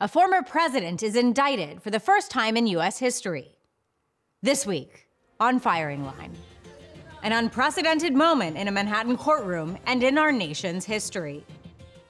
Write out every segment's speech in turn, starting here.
A former president is indicted for the first time in U.S. history. This week on Firing Line, an unprecedented moment in a Manhattan courtroom and in our nation's history,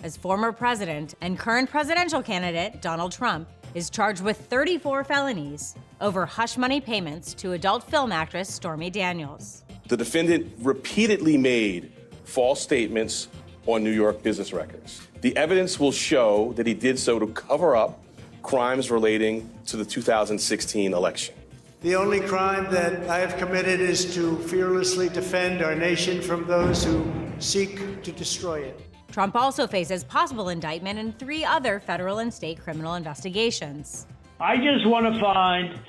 as former president and current presidential candidate Donald Trump is charged with 34 felonies over hush money payments to adult film actress Stormy Daniels. The defendant repeatedly made false statements on New York business records. The evidence will show that he did so to cover up crimes relating to the 2016 election. The only crime that I have committed is to fearlessly defend our nation from those who seek to destroy it. Trump also faces possible indictment in 3 other federal and state criminal investigations. I just want to find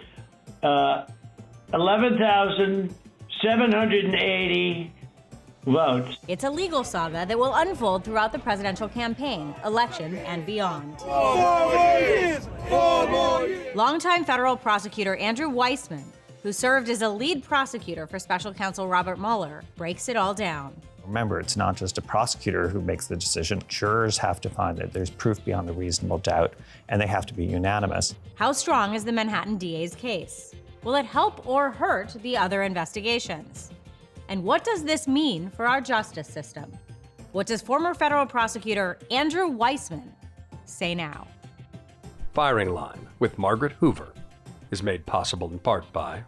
11,780 votes. It's a legal saga that will unfold throughout the presidential campaign, election, and beyond. Longtime federal prosecutor Andrew Weissmann, who served as a lead prosecutor for special counsel Robert Mueller, breaks it all down. Remember, it's not just a prosecutor who makes the decision. Jurors have to find that there's proof beyond a reasonable doubt, and they have to be unanimous. How strong is the Manhattan DA's case? Will it help or hurt the other investigations? And what does this mean for our justice system? What does former federal prosecutor Andrew Weissmann say now? Firing Line with Margaret Hoover is made possible in part by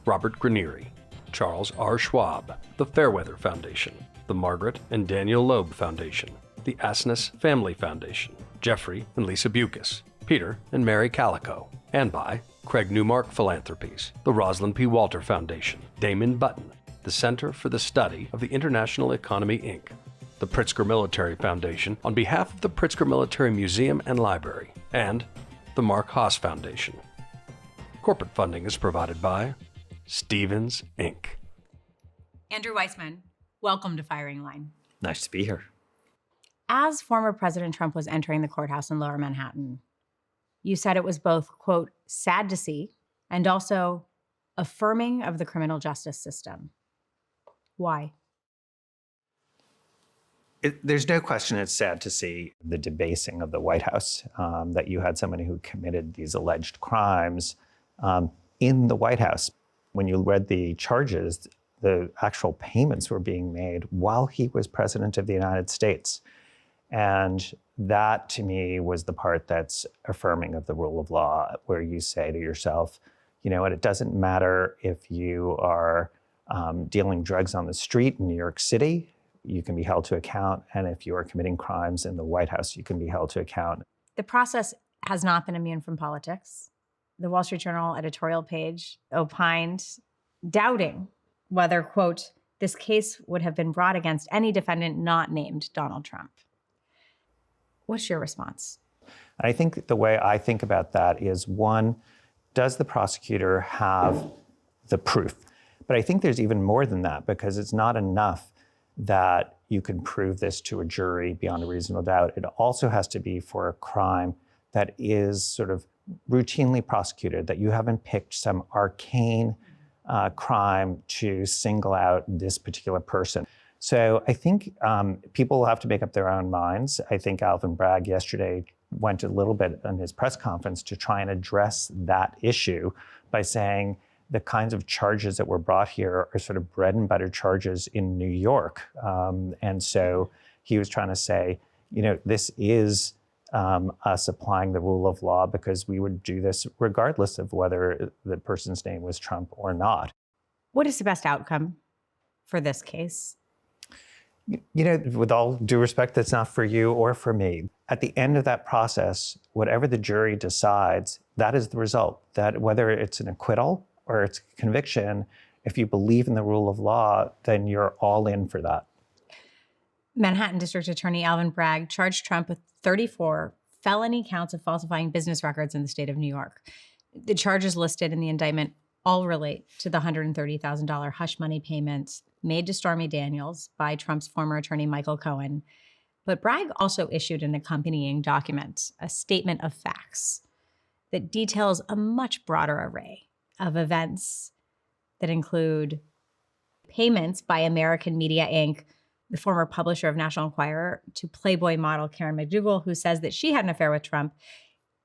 Robert Granieri, Charles R. Schwab, the Fairweather Foundation, the Margaret and Daniel Loeb Foundation, the Asness Family Foundation, Jeffrey and Lisa Bucas, Peter and Mary Calico, and by Craig Newmark Philanthropies, the Rosalind P. Walter Foundation, Damon Button, the Center for the Study of the International Economy, Inc., the Pritzker Military Foundation on behalf of the Pritzker Military Museum and Library, and the Mark Haas Foundation. Corporate funding is provided by Stevens, Inc. Andrew Weissmann, welcome to Firing Line. Nice to be here. As former President Trump was entering the courthouse in Lower Manhattan, you said it was both, quote, sad to see and also affirming of the criminal justice system. Why? There's no question it's sad to see the debasing of the White House, that you had somebody who committed these alleged crimes in the White House. When you read the charges, the actual payments were being made while he was president of the United States. And that, to me, was the part that's affirming of the rule of law, where you say to yourself, you know what, it doesn't matter if you are dealing drugs on the street in New York City, you can be held to account. And if you are committing crimes in the White House, you can be held to account. The process has not been immune from politics. The Wall Street Journal editorial page opined, doubting whether, quote, this case would have been brought against any defendant not named Donald Trump. What's your response? I think the way I think about that is, one, does the prosecutor have the proof? But I think there's even more than that, because it's not enough that you can prove this to a jury beyond a reasonable doubt. It also has to be for a crime that is sort of routinely prosecuted, that you haven't picked some arcane crime to single out this particular person. So I think people have to make up their own minds. I think Alvin Bragg yesterday went a little bit in his press conference to try and address that issue by saying the kinds of charges that were brought here are sort of bread and butter charges in New York. And so he was trying to say, you know, this is us applying the rule of law, because we would do this regardless of whether the person's name was Trump or not. What is the best outcome for this case? You know, with all due respect, that's not for you or for me. At the end of that process, whatever the jury decides, that is the result. That whether it's an acquittal or it's conviction, if you believe in the rule of law, then you're all in for that. Manhattan District Attorney Alvin Bragg charged Trump with 34 felony counts of falsifying business records in the state of New York. The charges listed in the indictment all relate to the $130,000 hush money payments made to Stormy Daniels by Trump's former attorney Michael Cohen. But Bragg also issued an accompanying document, a statement of facts, that details a much broader array of events that include payments by American Media Inc., the former publisher of National Enquirer, to Playboy model Karen McDougal, who says that she had an affair with Trump,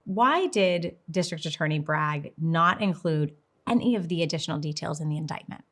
Why did District Attorney Bragg not include any of the additional details in the indictment?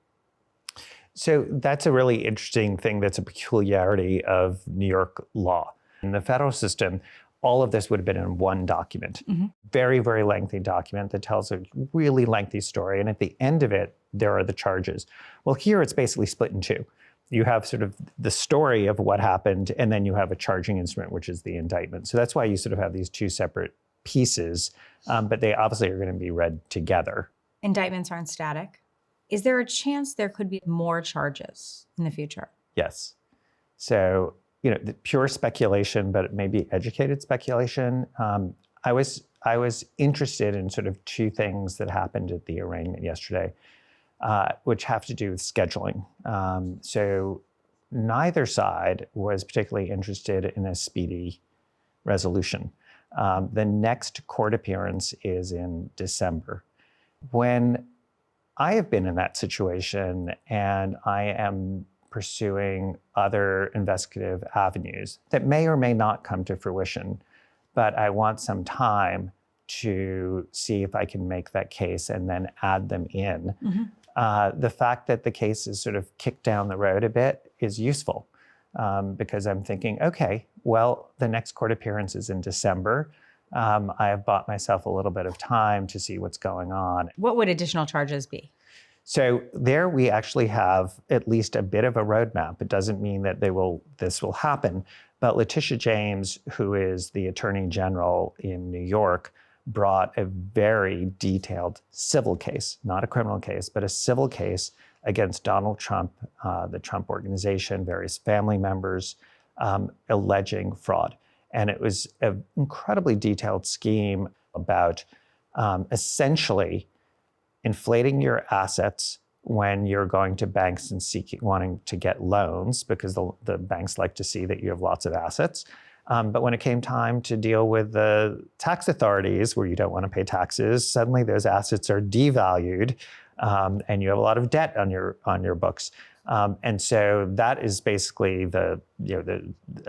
So that's a really interesting thing that's a peculiarity of New York law. In the federal system, all of this would have been in one document. Very, very lengthy document that tells a really lengthy story. And at the end of it, there are the charges. Well, here it's basically split in two. You have sort of the story of what happened, and then you have a charging instrument, which is the indictment. So that's why you sort of have these two separate pieces, but they obviously are going to be read together. Indictments aren't static. Is there a chance there could be more charges in the future? Yes. So, the pure speculation, but maybe educated speculation. I was interested in sort of two things that happened at the arraignment yesterday, which have to do with scheduling. So neither side was particularly interested in a speedy resolution. The next court appearance is in December. When I have been in that situation and I am pursuing other investigative avenues that may or may not come to fruition, but I want some time to see if I can make that case and then add them in. The fact that the case is sort of kicked down the road a bit is useful because I'm thinking, okay, well, the next court appearance is in December. I have bought myself a little bit of time to see what's going on. What would additional charges be? So there we actually have at least a bit of a roadmap. It doesn't mean that this will happen, but Letitia James, who is the Attorney General in New York, brought a very detailed civil case, not a criminal case, but a civil case against Donald Trump, the Trump Organization, various family members, alleging fraud. And it was an incredibly detailed scheme about essentially inflating your assets when you're going to banks and wanting to get loans, because the banks like to see that you have lots of assets. But when it came time to deal with the tax authorities where you don't want to pay taxes, suddenly those assets are devalued and you have a lot of debt on your books. And so that is basically the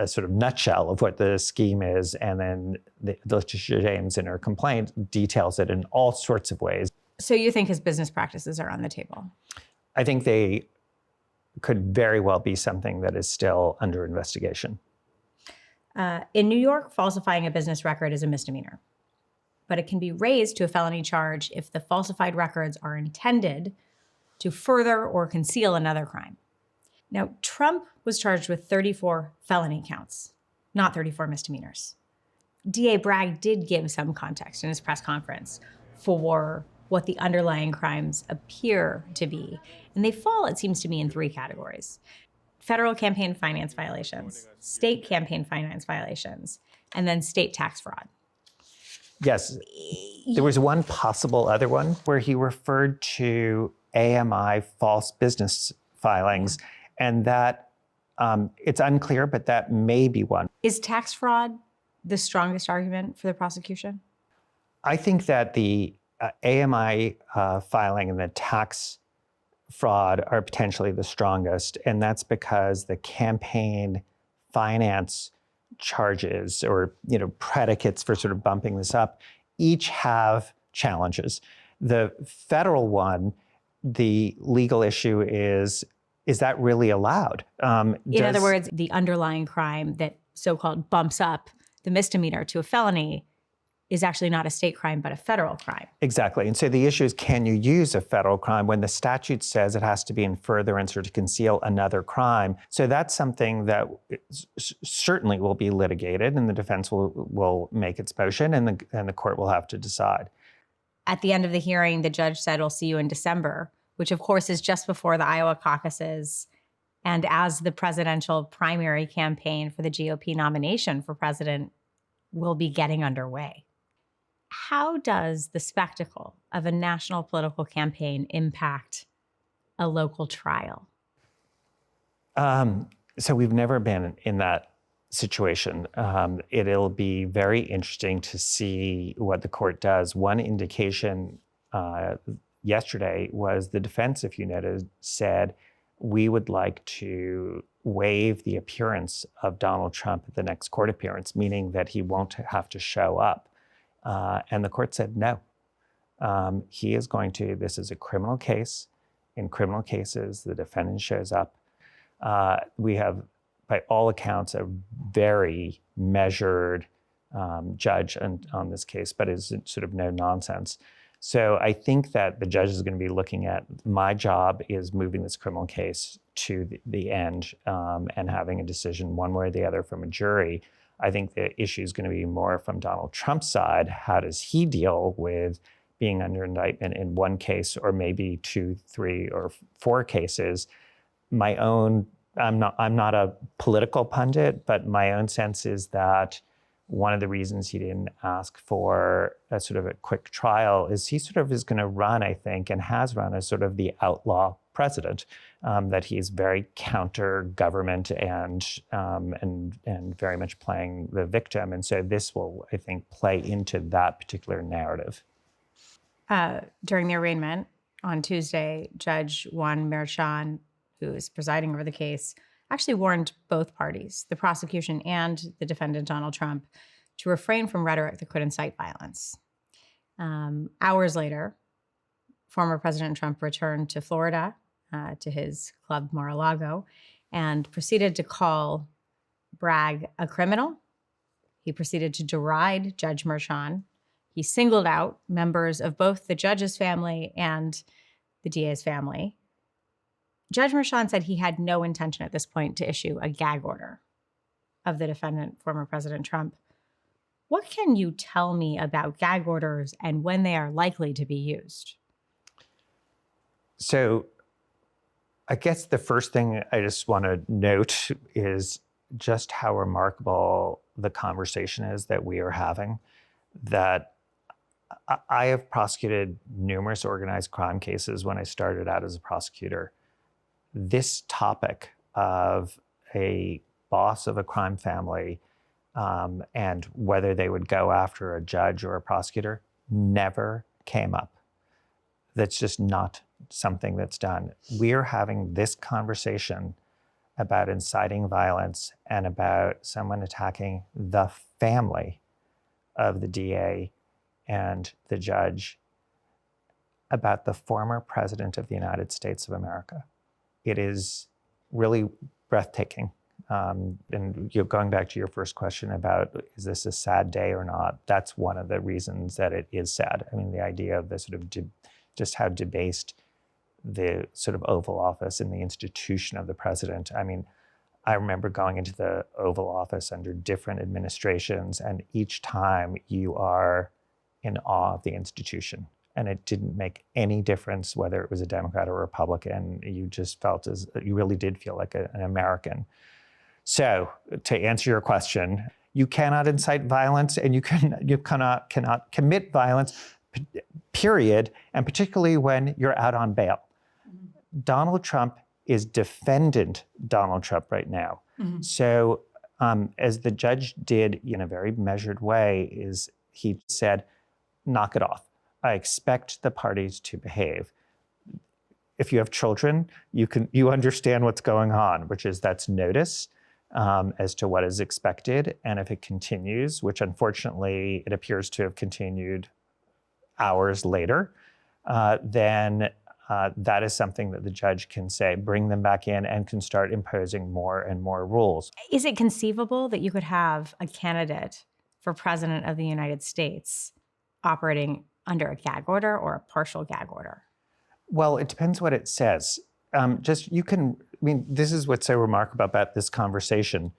sort of nutshell of what the scheme is. And then Letitia James in her complaint details it in all sorts of ways. So you think his business practices are on the table? I think they could very well be something that is still under investigation. In New York, falsifying a business record is a misdemeanor, but it can be raised to a felony charge if the falsified records are intended to further or conceal another crime. Now, Trump was charged with 34 felony counts, not 34 misdemeanors. DA Bragg did give some context in his press conference for what the underlying crimes appear to be. And they fall, it seems to me, in three categories: federal campaign finance violations, state campaign finance violations, and then state tax fraud. Yes. There was one possible other one where he referred to AMI false business filings, and that it's unclear, but that may be one. Is tax fraud the strongest argument for the prosecution? I think that the AMI filing and the tax fraud are potentially the strongest, and that's because the campaign finance charges or predicates for sort of bumping this up each have challenges. The federal one, the legal issue is that really allowed? In other words, the underlying crime that so-called bumps up the misdemeanor to a felony is actually not a state crime, but a federal crime. Exactly. And so the issue is, can you use a federal crime when the statute says it has to be in furtherance or to conceal another crime? So that's something that certainly will be litigated, and the defense will make its motion, and the court will have to decide. At the end of the hearing, the judge said, "We'll see you in December," which of course is just before the Iowa caucuses and as the presidential primary campaign for the GOP nomination for president will be getting underway. How does the spectacle of a national political campaign impact a local trial? So we've never been in that situation. It'll be very interesting to see what the court does. One indication yesterday was the defense, if you noticed, said, we would like to waive the appearance of Donald Trump at the next court appearance, meaning that he won't have to show up. And the court said no. He is going to, this is a criminal case. In criminal cases, the defendant shows up. We have, by all accounts, a very measured judge on this case, but is sort of no nonsense. So I think that the judge is going to be looking at, my job is moving this criminal case to the end and having a decision one way or the other from a jury. I think the issue is going to be more from Donald Trump's side. How does he deal with being under indictment in one case, or maybe 2, 3, or 4 cases? I'm not a political pundit, but my own sense is that one of the reasons he didn't ask for a sort of a quick trial is he sort of is going to run, I think, and has run as sort of the outlaw president, that he's very counter-government and very much playing the victim. And so this will, I think, play into that particular narrative. During the arraignment on Tuesday, Judge Juan Merchan, who is presiding over the case, actually warned both parties, the prosecution and the defendant, Donald Trump, to refrain from rhetoric that could incite violence. Hours later, former President Trump returned to Florida, to his club Mar-a-Lago, and proceeded to call Bragg a criminal. He proceeded to deride Judge Merchan. He singled out members of both the judge's family and the DA's family. Judge Merchan said he had no intention at this point to issue a gag order of the defendant, former President Trump. What can you tell me about gag orders and when they are likely to be used? So I guess the first thing I just want to note is just how remarkable the conversation is that we are having. That I have prosecuted numerous organized crime cases when I started out as a prosecutor. This topic of a boss of a crime family and whether they would go after a judge or a prosecutor never came up. That's just not something that's done. We're having this conversation about inciting violence and about someone attacking the family of the DA and the judge, about the former president of the United States of America. It is really breathtaking. And going back to your first question about, is this a sad day or not? That's one of the reasons that it is sad. I mean, the idea of the sort of just how debased the sort of Oval Office and the institution of the president. I mean, I remember going into the Oval Office under different administrations, and each time you are in awe of the institution. And it didn't make any difference whether it was a Democrat or a Republican. You just felt as, you really did feel like an American. So to answer your question, you cannot incite violence and you cannot commit violence, period, and particularly when you're out on bail. Mm-hmm. Donald Trump is defendant Donald Trump right now. Mm-hmm. So as the judge did in a very measured way, is he said, knock it off. I expect the parties to behave. If you have children, you understand what's going on, which is that's notice as to what is expected. And if it continues, which unfortunately it appears to have continued hours later, then that is something that the judge can say, bring them back in and can start imposing more and more rules. Is it conceivable that you could have a candidate for president of the United States operating under a gag order or a partial gag order? Well, it depends what it says. This is what's so remarkable about this conversation.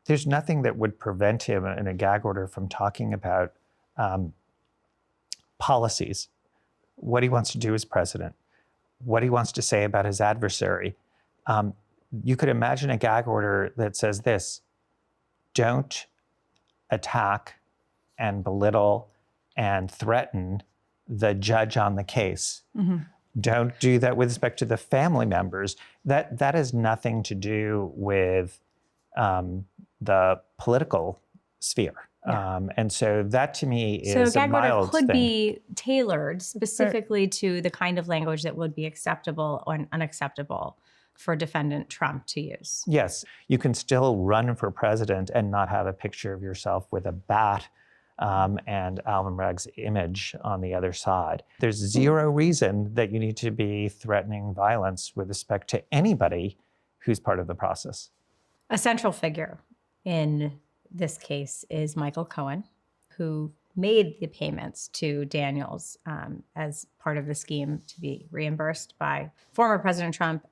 There's nothing that would prevent him in a gag order from talking about policies, what he wants to do as president, what he wants to say about his adversary. You could imagine a gag order that says this: don't attack and belittle and threaten the judge on the case. Mm-hmm. Don't do that with respect to the family members. That has nothing to do with the political sphere. Yeah. And so that to me is a mild thing. So a gag order could be tailored specifically to the kind of language that would be acceptable or unacceptable for defendant Trump to use. Yes, you can still run for president and not have a picture of yourself with a bat and Alvin Bragg's image on the other side. There's zero reason that you need to be threatening violence with respect to anybody who's part of the process. A central figure in this case is Michael Cohen, who made the payments to Daniels as part of the scheme to be reimbursed by former President Trump.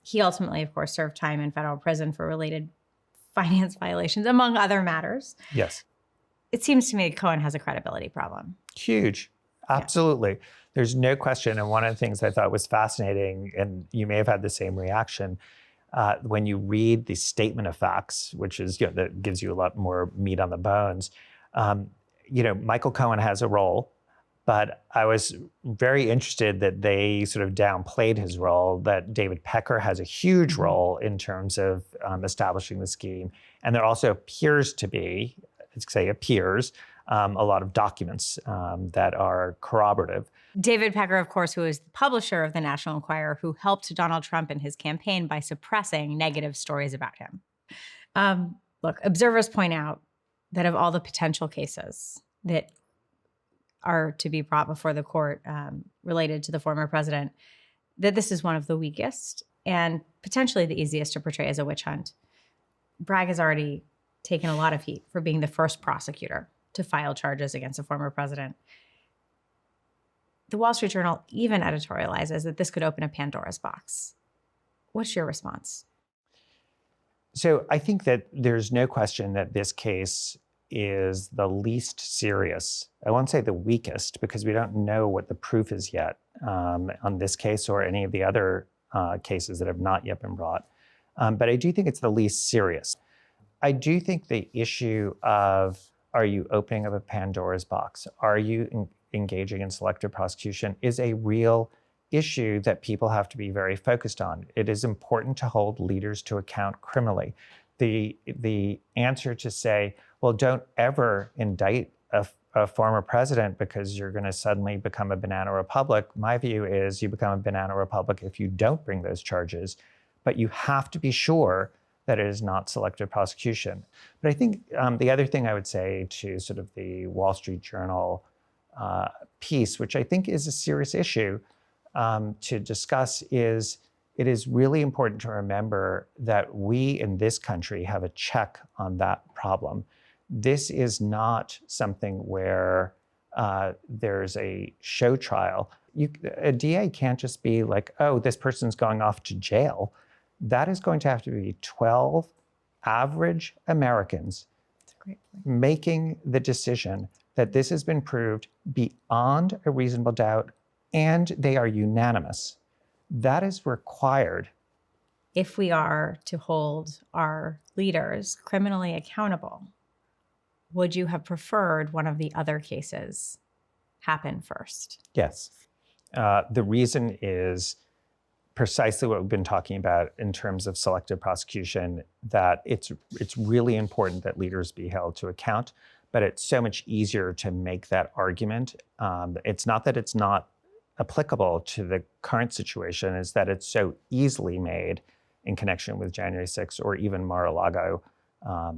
He ultimately, of course, served time in federal prison for related finance violations, among other matters. Yes. It seems to me Cohen has a credibility problem. Huge. Absolutely. There's no question. And one of the things I thought was fascinating, and you may have had the same reaction, when you read the statement of facts, which is, that gives you a lot more meat on the bones. Michael Cohen has a role, but I was very interested that they sort of downplayed his role, that David Pecker has a huge role in terms of establishing the scheme. And there also appears to be, a lot of documents that are corroborative. David Pecker, of course, who is the publisher of the National Enquirer, who helped Donald Trump in his campaign by suppressing negative stories about him. Look, observers point out that of all the potential cases that are to be brought before the court related to the former president, that this is one of the weakest and potentially the easiest to portray as a witch hunt. Bragg has already taken a lot of heat for being the first prosecutor to file charges against a former president. The Wall Street Journal even editorializes that this could open a Pandora's box. What's your response? So I think that there's no question that this case is the least serious. I won't say the weakest, because we don't know what the proof is yet on this case or any of the other cases that have not yet been brought. But I do think it's the least serious. I do think the issue of, are you opening up a Pandora's box? Are you engaging in selective prosecution is a real issue that people have to be very focused on. It is important to hold leaders to account criminally. The answer to say, well, don't ever indict a former president because you're going to suddenly become a banana republic. My view is you become a banana republic if you don't bring those charges, but you have to be sure that it is not selective prosecution. But I think the other thing I would say to sort of the Wall Street Journal piece, which I think is a serious issue to discuss, is it is really important to remember that we in this country have a check on that problem. This is not something where there's a show trial. A DA can't just be like, oh, this person's going off to jail. That is going to have to be 12 average Americans making the decision that this has been proved beyond a reasonable doubt, and they are unanimous. That is required. If we are to hold our leaders criminally accountable, would you have preferred one of the other cases happen first? Yes. The reason is precisely what we've been talking about in terms of selective prosecution, that it's really important that leaders be held to account, but it's so much easier to make that argument. It's not that it's not applicable to the current situation, is that it's so easily made in connection with January 6th or even Mar-a-Lago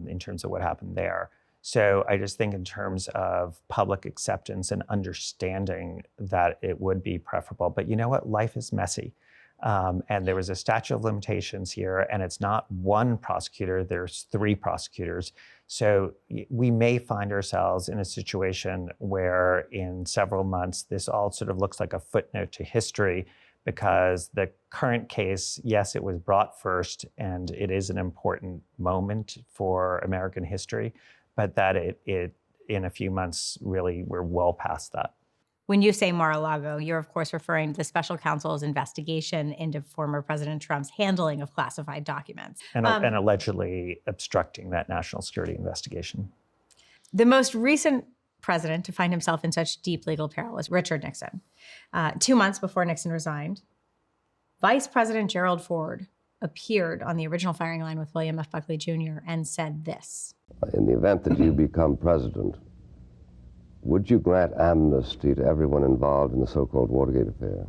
in terms of what happened there. So I just think in terms of public acceptance and understanding that it would be preferable. But you know what? Life is messy. And there was a statute of limitations here, and it's not one prosecutor, there's 3 prosecutors. So we may find ourselves in a situation where in several months, this all sort of looks like a footnote to history, because the current case, yes, it was brought first, and it is an important moment for American history, but that it in a few months, really, we're well past that. When you say Mar-a-Lago, you're of course referring to the special counsel's investigation into former President Trump's handling of classified documents. And allegedly obstructing that national security investigation. The most recent president to find himself in such deep legal peril was Richard Nixon. 2 months before Nixon resigned, Vice President Gerald Ford appeared on the original firing line with William F. Buckley Jr. and said this. In the event that you become president, would you grant amnesty to everyone involved in the so-called Watergate affair?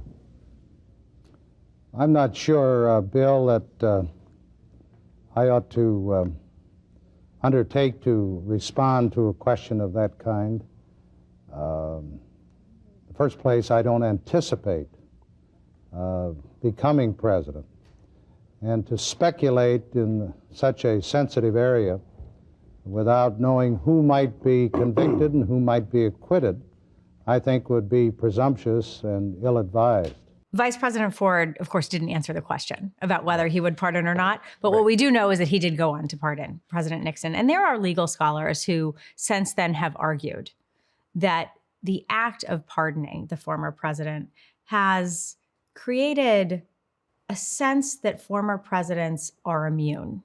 I'm not sure, Bill, that I ought to undertake to respond to a question of that kind. In the first place, I don't anticipate becoming president. And to speculate in such a sensitive area without knowing who might be convicted and who might be acquitted, I think would be presumptuous and ill-advised. Vice President Ford, of course, didn't answer the question about whether he would pardon or not. But what we do know is that he did go on to pardon President Nixon. And there are legal scholars who since then have argued that the act of pardoning the former president has created a sense that former presidents are immune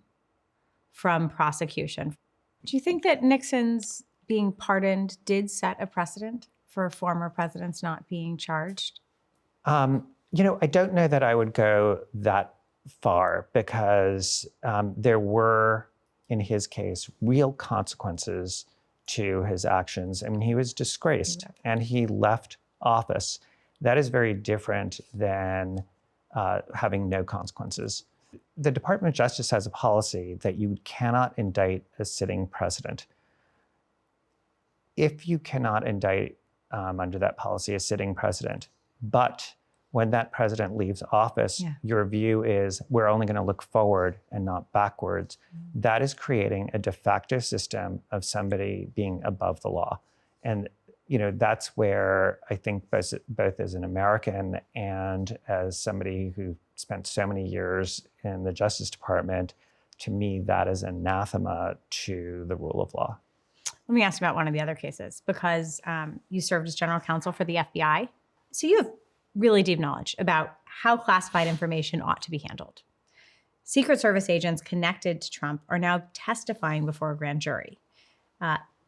from prosecution. Do you think that Nixon's being pardoned did set a precedent for former presidents not being charged? I don't know that I would go that far because there were, in his case, real consequences to his actions. I mean, he was disgraced and he left office. That is very different than having no consequences. The Department of Justice has a policy that you cannot indict a sitting president. If you cannot indict under that policy a sitting president, but when that president leaves office, your view is we're only going to look forward and not backwards. That is creating a de facto system of somebody being above the law. And that's where I think both as an American and as somebody who spent so many years in the Justice Department, to me, that is anathema to the rule of law. Let me ask you about one of the other cases, because you served as general counsel for the FBI. So you have really deep knowledge about how classified information ought to be handled. Secret Service agents connected to Trump are now testifying before a grand jury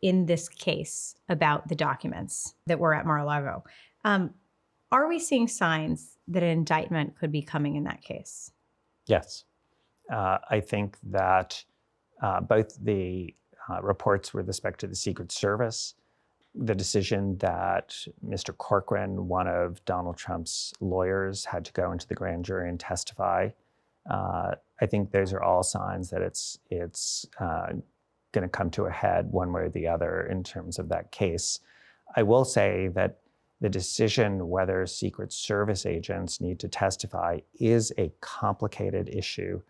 in this case about the documents that were at Mar-a-Lago. Are we seeing signs that an indictment could be coming in that case? Yes. I think that both the reports with respect to the Secret Service, the decision that Mr. Corcoran, one of Donald Trump's lawyers, had to go into the grand jury and testify. I think those are all signs that it's going to come to a head one way or the other in terms of that case. I will say that the decision whether Secret Service agents need to testify is a complicated issue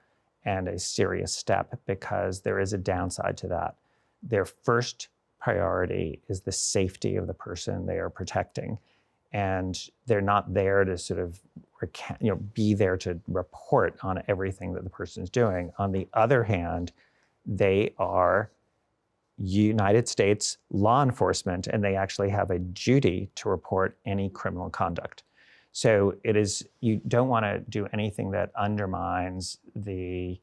and a serious step because there is a downside to that. Their first priority is the safety of the person they are protecting. And they're not there to sort of be there to report on everything that the person is doing. On the other hand, they are United States law enforcement, and they actually have a duty to report any criminal conduct. So you don't want to do anything that undermines the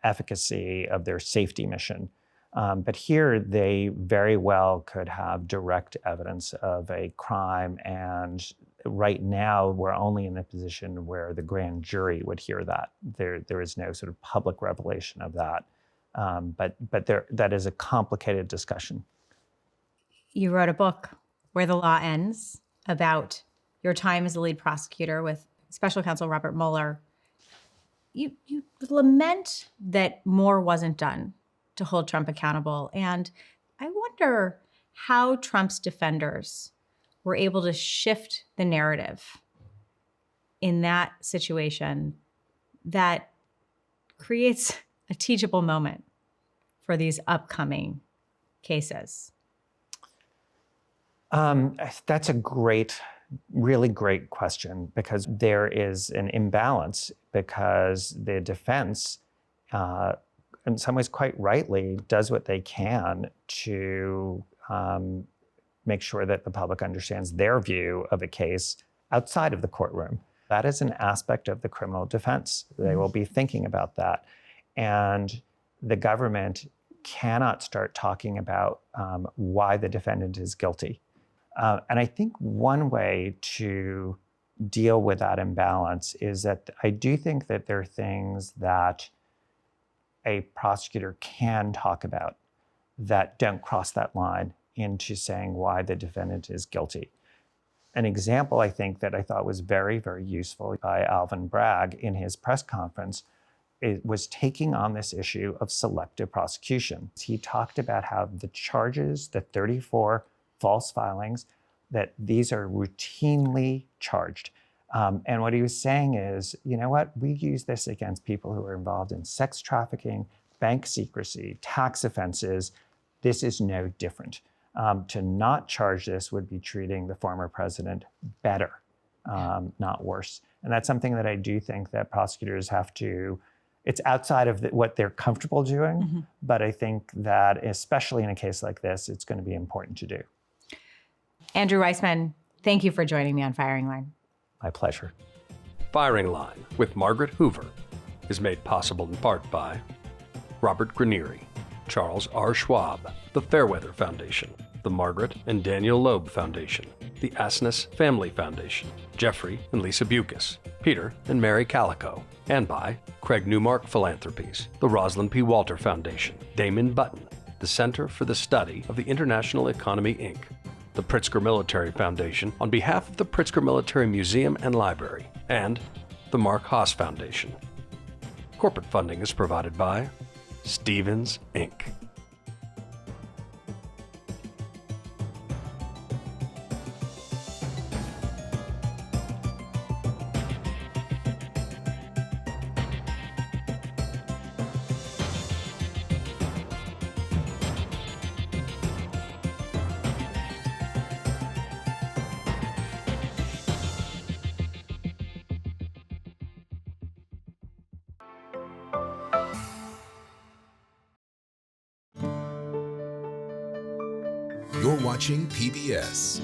efficacy of their safety mission. But here, they very well could have direct evidence of a crime. And right now, we're only in a position where the grand jury would hear that. There is no sort of public revelation of that. But that is a complicated discussion. You wrote a book, Where the Law Ends, about your time as the lead prosecutor with special counsel Robert Mueller. You lament that more wasn't done to hold Trump accountable. And I wonder how Trump's defenders were able to shift the narrative in that situation that creates a teachable moment for these upcoming cases. That's a really great question, because there is an imbalance because the defense, in some ways quite rightly, does what they can to make sure that the public understands their view of a case outside of the courtroom. That is an aspect of the criminal defense. They will be thinking about that. And the government cannot start talking about why the defendant is guilty. And I think one way to deal with that imbalance is that I do think that there are things that a prosecutor can talk about that don't cross that line into saying why the defendant is guilty. An example, I think, that I thought was very, very useful by Alvin Bragg in his press conference was taking on this issue of selective prosecution. He talked about how the charges, the 34 false filings, that these are routinely charged. And what he was saying is, you know what, we use this against people who are involved in sex trafficking, bank secrecy, tax offenses. This is no different. To not charge this would be treating the former president better, not worse. And that's something that I do think that prosecutors have to, it's outside of what they're comfortable doing, but I think that especially in a case like this, it's going to be important to do. Andrew Weissman, thank you for joining me on Firing Line. My pleasure. Firing Line with Margaret Hoover is made possible in part by Robert Granieri, Charles R. Schwab, the Fairweather Foundation, the Margaret and Daniel Loeb Foundation, the Asness Family Foundation, Jeffrey and Lisa Bucas, Peter and Mary Calico, and by Craig Newmark Philanthropies, the Rosalind P. Walter Foundation, Damon Button, the Center for the Study of the International Economy, Inc., the Pritzker Military Foundation on behalf of the Pritzker Military Museum and Library, and the Mark Haas Foundation. Corporate funding is provided by Stevens, Inc. You're watching PBS.